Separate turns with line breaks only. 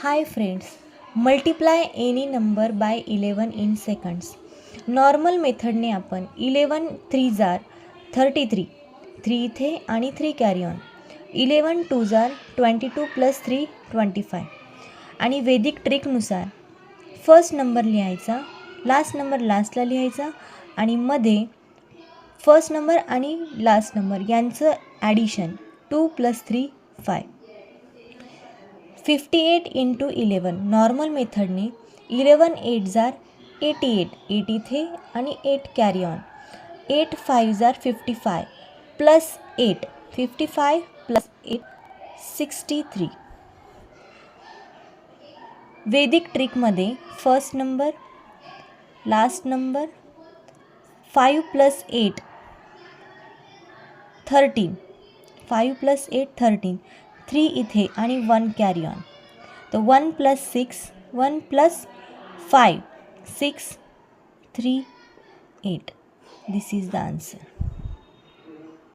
Hi friends, multiply any number by 11 in seconds. Normal मेथडने आपण 11 3 जार 33, 3 इथे आणि 3 कॅरी ऑन. 11 2 जार 22 + 3 25. आणि वैदिक ट्रिकनुसार फर्स्ट नंबर लिहायचा, लास्ट नंबर लास्टला लिहायचा आणि मध्ये फर्स्ट नंबर आणि लास्ट नंबर यांचं ॲडिशन 2 + 3 5. 58 × 11 नॉर्मल मेथडने 11 8 जार 88, 8 इथे आणि 8 कॅरी ऑन. 8 5 जार 55 + 8 55 + 8 63. वैदिक ट्रिकमध्ये फर्स्ट नंबर लास्ट नंबर 5 + 8 13, 5 + 8 13, 3 इथे आणि 1 कॅरी ऑन. तर 1 + 6 1 + 5 6 3 8. दिस इज द आन्सर.